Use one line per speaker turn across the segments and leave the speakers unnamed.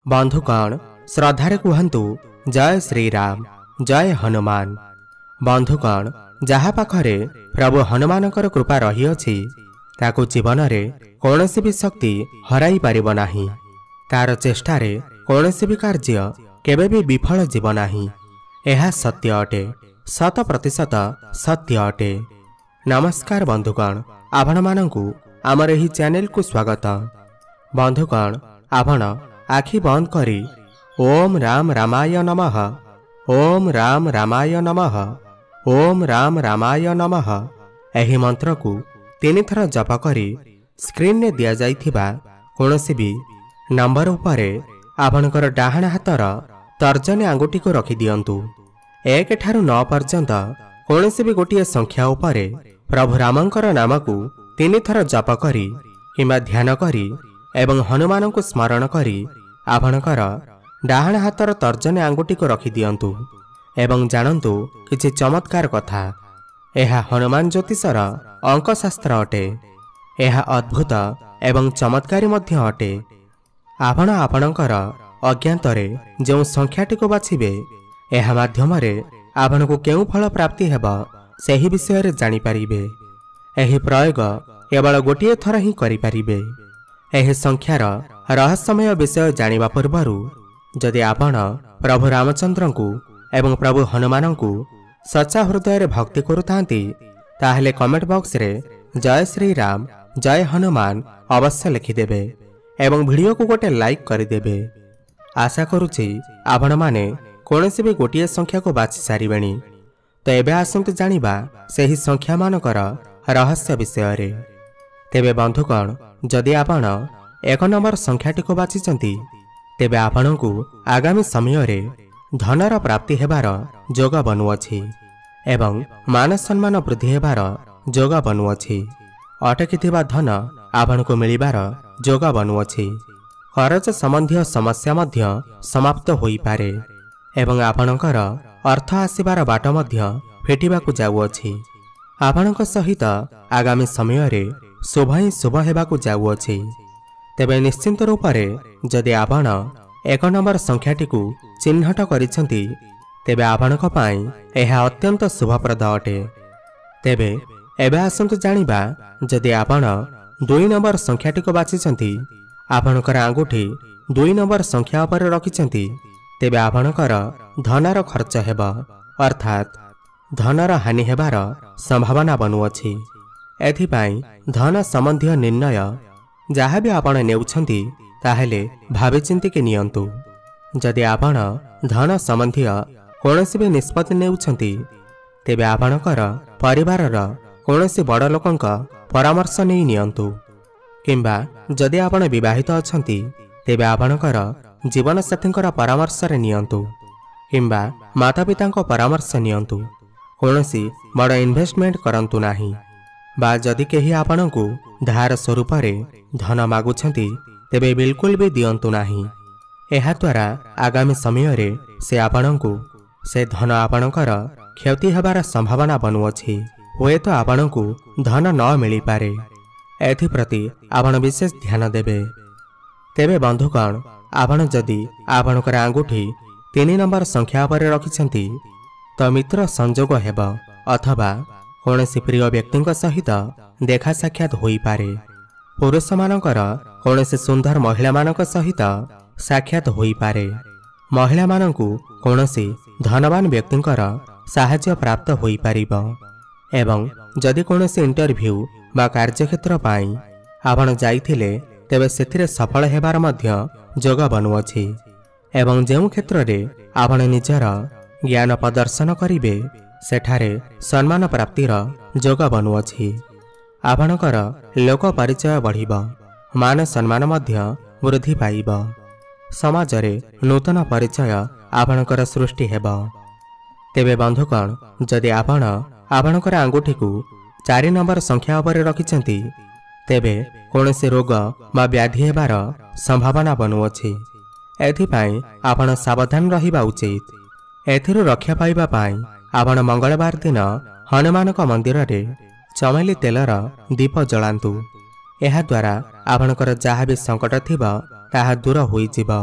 बंधुगण श्रद्धारे कहतु जय श्रीराम जय हनुमान। बंधुगण जहा पाखरे प्रभु हनुमानकर कृपा रही अछि ताकू जीवन रे कौनसी भी शक्ति हराई पारिब नाही। तार चेष्टारे कौनसी भी कार्य केबे भी विफल जीव नाही। यह सत्य अटे, 100% सत्य अटे। नमस्कार बंधुगण, आपण मानंकु आमर एही चैनल को स्वागत। बंधुगण आपण आखि बंद करी ओम राम रामाय नमः, ओम राम रामाय नमः, ओम राम रामाय नमः एही मंत्र को 3 थर जप करी स्क्रीन ने दिया जाइथिबा कोनोसी भी नंबर उपरे आपणकर डाहाण हातर तर्जनी आंगुठी को रखी दियंतु। 1 ठारू 9 पर्यंत कोनोसी भी गोटिए संख्या उपरे प्रभु रामंकर नाम को 3 थर जप करी किंबा ध्यान करी एवं हनुमान को स्मरण करी आपणकर डाहाण हातर तर्जनी आंगुठी को रखी दियंतु एवं जानंतु किछि चमत्कार कथा। यह हनुमान ज्योतिषर अंकशास्त्र अटे। यह अद्भुत एवं चमत्कारी मध्य अटे। आपण आपणकर अज्ञातरे जो संख्याटी को बाछिबे यह माध्यम आपण को केउ फल प्राप्ति हेबा सेही विषय रे जानि परिबे। एही प्रयोग केवल गोटिए थर ही करि परिबे। एही संख्यार रहस्यमय विषय जानिबा पूर्वरु जदि आपण प्रभु रामचंद्र को एवं प्रभु हनुमान को सच्चा हृदय भक्ति करुतांती ताहले कमेंट बॉक्स रे जय श्री राम जय हनुमान अवश्य लिखिदेबे एवं वीडियो को गोटे लाइक करदेबे। आशा करुछि आपण माने कोनोसी भी गोटिए संख्या को बाछि सारिबेनी। तो एबे आसंतु जानिबा सेही संख्या मानकर रहस्य विषय रे। तेबे बंधुगण जदि आपण 1 नंबर संख्याटी को बाछिचंती तेबे आपणकु आगामी समय रे धनर प्राप्ति हेबार जोग बनुअछि एवं मान सम्मान वृद्धि हेबार जोग बनुअछि। अटकिथिबा धन आपणकु मिलिबार जोग बनुअछि। खरच संबंधी समस्या मध्य समाप्त होई पारे एवं आपणकर अर्थ आसीबार बाट मध्य फिटिबाकु जाउअछि। आपणक सहित आगामी समय रे शुभ ही शुभ हेबाकु जाउअछि। तेबे निश्चिंत रूप रे जदि आपण 1 नंबर संख्याटी को चिन्हट करिसंती तेबे आपणक पई एहा अत्यंत शुभप्रद अटे। तेबे एबे आसंतु जानिबा जदि आपण 2 नंबर संख्याटी को बाछिसंती आपणकर आंगुठी 2 नंबर संख्या पर रखिसंती तेबे आपणकर धनर खर्च हेबा अर्थात धनर हानि हेबार संभावना बनुअछि। एथिपाई धन संबंधी निर्णय जहाँ भी आपण नेउछंती ताहेले भाबी चिंती के नियंतु। जदि आपण धन संबंधी कोनोसी भी निष्पत्ति नेउछंती तेबे आपणकर परिवारर कोनोसी बड़ लोकंक परामर्श नै नियंतु। किंबा जदि आपण विवाहित अछंती तेबे आपणकर जीवन साथींकर परामर्श रे नियंतु। किंबा माता पितांक परामर्श नियंतु। कोनोसी बड़ इन्वेस्टमेंट करंतु नाही। बा जदि केही आपणकु धार स्वरूप रे धन मागुछंती तेबे बिल्कुल भी दियंतु नाही। एहा द्वारा आगामी समय रे से आपणकु से धन आपणकर क्षति हेबार संभावना बनुअछि। होए तो आपणकु धन न मिली पारे। एथि प्रति आपण विशेष ध्यान देबे। तेबे बंधुगण आपण जदि आपणकर आंगुठी 3 नंबर संख्या पर रखिछंती तो मित्र संजोग हेबा अथवा कोनोसी प्रिय व्यक्ति सहित देखा साक्षात होई पारे। पुरुष मानकर कोनोसी सुंदर महिला मानक सहित साक्षात होई पारे। महिला मानकु कोनोसी धनवान व्यक्तिंकर साहाय्य प्राप्त होई पारिबो एवं जदि कोनोसी इंटरव्यू बा कार्यक्षेत्र पाई आपण जाइथिले तेबे सेथिरे सफल हेबार मध्य जोग बनुअछि एवं जेउ क्षेत्र रे आपण निजर ज्ञान प्रदर्शन करिवे सेठारे सम्मान प्राप्तिर जोग बनुअछि। आपणकर लोक परिचय बढ़िब, मान सम्मान मध्य वृद्धि पाइब। समाज रे नूतन परिचय आपणकर सृष्टि हेब। तेबे बंधुगण जदि आपण आपणकर आंगुठी को 4 नंबर संख्या पर रखिछंती तेबे कोनोसी रोग बा व्याधि हेबार संभावना बनुअछि। एथिपाई आपण सावधान रहिबा उचित। एथिरु रक्षा पाइबा पाई आपण मंगलवार दिन हनुमान मंदिर रे चमेली तेलर दीप जलांतु। यह द्वारा आपणकर जहाँ भी संकट थिबा ताहा दूर होई जिबा।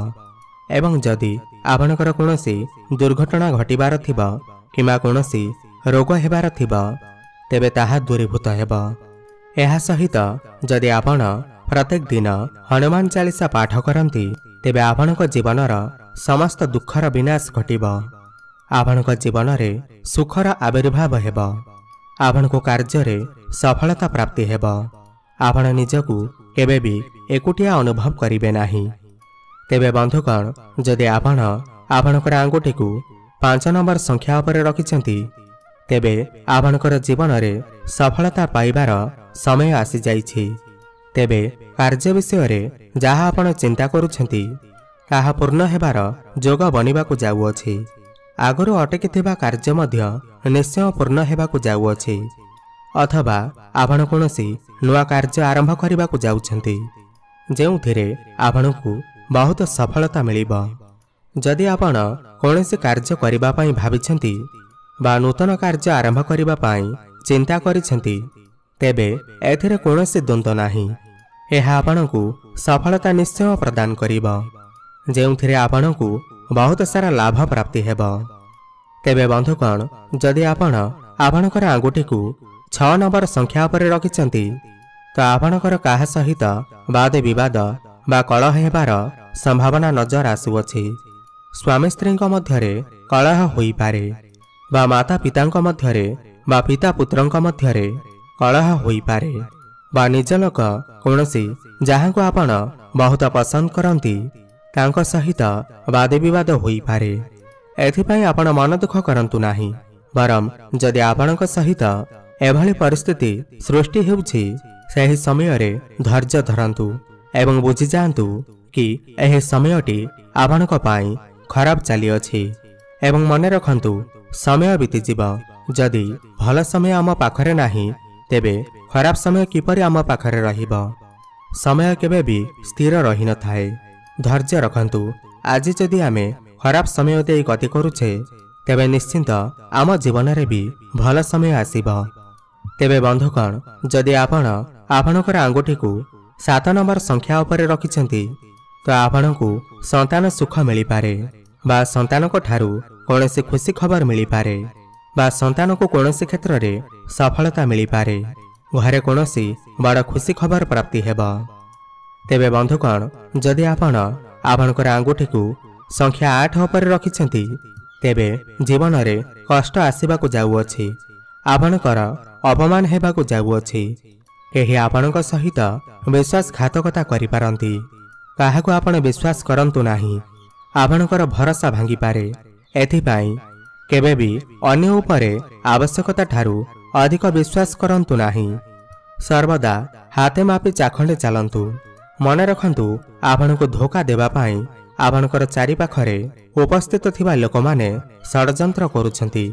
एवं जदि आपणकर कोनोसी दुर्घटना घटिबार थिबा किमा कोनोसी रोग हेबार थिबा तेबे ताहा दूरीभूत हेब। एहा सहित जदि आपण प्रत्येक दिन हनुमान चालीसा पाठ करती तेबे आपणक जीवनर समस्त दुखर विनाश घटिब। आपणक जीवन रे सुखर आविर्भाव हेब। आपणको कार्य सफलता प्राप्ति हेब। आपण निजकू केबे भी एकुटिया अनुभव करिवे नाही। तेबे बंधुगण जदि आपण आपणकर आंगुठी को 5 नंबर संख्या उपरे रखिछंती तेबे आपणकर जीवन रे सफलता पाइबार समय आसी जाइछि। तेबे कार्य विषय रे जहाँ आपण चिंता करूछंती ताहा पूर्ण हेबार जोग बनिबाकू जाउअछि। आगुरु अटकिथिबा कार्य मध्य निश्चय पूर्ण हेबाकू जाउअछि। अथवा आपण कोनोसी नुआ कार्य आरंभ करिबाकू जाउछंती जेउथिरे आपणकू बहुत सफलता मिलिबा। जदि आपण कोनोसी कार्य करिबा पई भाबिछंती बा नूतन कार्य आरंभ करिबा पई चिंता करिछंती तेबे एथिरे कोनोसी द्वंद्व नाही। एहा आपणकू सफलता निश्चय प्रदान करिबा जेउथिरे आपणकू बहुत सारा लाभ प्राप्ति हेब। तेबे बंधुगण जदि आपण आपणकर आंगुठी को 6 नंबर संख्या उपरे रखिछंती तो आपणकर काहा सहित वाद विवाद बा कलह हेबार संभावना नजर आसुअछि। स्वामी स्त्री मध्यरे कलह होई पारे बा माता पितांक मध्यरे बा पिता पुत्रंक मध्यरे कलह होई पारे बा निज लोक कोनोसी जहाँ को आपण बहुत पसंद करती तांको सहित वाद विवाद होई पारे। एथिपाई आपण मन दुख करंतु नाही बरम जदि आपणक सहित एभली परिस्थिति सृष्टि हेउछि सेही समय रे धैर्य धरंतु एवं बुझी जांतु कि एही समयटी आपणक पाई खराब चली अछि एवं मने रखंतु समय बीती जीव। जदि भल समय आम पाखरे नाही तेबे खराब समय किपरि आम पाखरे रहिबो। समय केबे भी स्थिर रही न थाए। धैर्य रखंतु। आज जदि आमे खराब समय दे गति करूछे तेबे निश्चिंत आम जीवन रे भी भल समय आसीबो। तेबे बंधुगण जदि आपण आपणकर आंगुठी को 7 नंबर संख्या उपरे रखिछंती तो आपणकू संतान सुख मिली पारे बा संतान को ठारू कोनोसी खुशी खबर मिली पारे बा संतान को कोनोसी क्षेत्र रे सफलता मिली पारे। घरे कोनोसी बड़ खुशी खबर प्राप्ति हेबा। तेबे बंधुगण जदि आपण आपणकर आंगुठी को संख्या 8 उपरे रखिछंती तेबे जीवन रे कष्ट आसीबाकू जाउअछि। आपणकर अपमान हेबाकू जाउअछि। केही आपणक सहित विश्वासघातकता करिपारंती। काहाकू आपण विश्वास करंतु नाही। आपणकर भरोसा भांगी पारे। एथिपाई केबे भी अन्य उपरे आवश्यकता ठारू अधिक विश्वास करंतु नाही। सर्वदा हाथे मापी चाखंडे चलंतु। मन रखंतु आपणको धोखा देबा पाई आपणकर चारि पाखरे उपस्थित थिबा लोकमाने षडयंत्र करूछंती।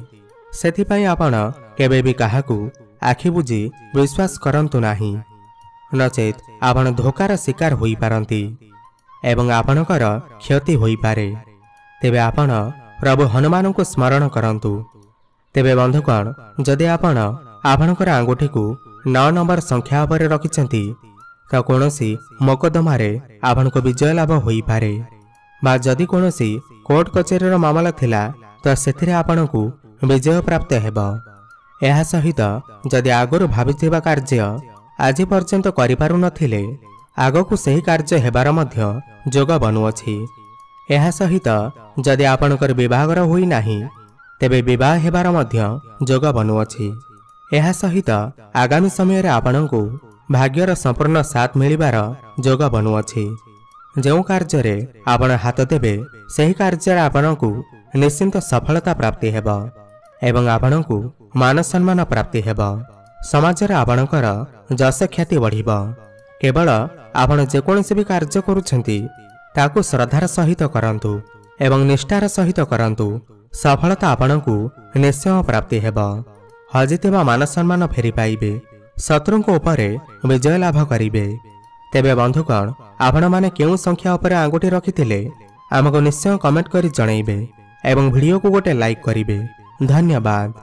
सेथिपाई आपण केबे भी काहाकू आखि बुझी विश्वास करंतु नाही नचेत आपण धोकार शिकार होई पारंती एवं आपणकर क्षति होई पारे। तेबे आपण प्रभु हनुमान को स्मरण करंतु। तेबे बंधुगण जदि आपण आपणकर आंगुठी को 9 नंबर संख्या उपरे रखिछंती तो कोनोसी मोकदमा रे आपणको विजय लाभ होई पारे बा जदि कोनोसी कोर्ट कचेरीर मामला थिला तो सेथिरे आपणको विजय प्राप्त हेबो। एहा सहित जदि आगुरु भाबिथिबा कार्य आज पर्यंत करि पारु नथिले आगकू सही कार्य हेबार मध्य जोग बनुअछि। एहा सहित जदि आपणकर विवाहर होई नाही तेबे विवाह हेबार मध्य जोग बनुअछि। एहा सहित आगामी समय रे आपणको भाग्यर संपूर्ण साथ मिलिबार जोग बनुअछि। जो कार्य रे आपण हाथ देबे सही कार्य रे आपणको निश्चिंत सफलता प्राप्ति हेबो एवं आपणको मान सम्मान प्राप्ति हेबो। समाज रे आपणकर जस ख्याति बढ़िबो। केवल आपण जेकोसी भी कार्य करूछंती ताकू श्रद्धार सहित करंतु एवं निष्ठार सहित करंतु। सफलता आपणको निश्चय प्राप्ति हेबो। हजिथिबा मान सम्मान फेरी पाइबे। शत्रुंको उपरे विजय लाभ करिबे। तेबे बंधुगण आपण माने केउ संख्या उपरे आंगुठी रखिथिले आमको निश्चय कमेंट करी जणाइबे एवं वीडियो को गोटे लाइक करिबे। धन्यवाद।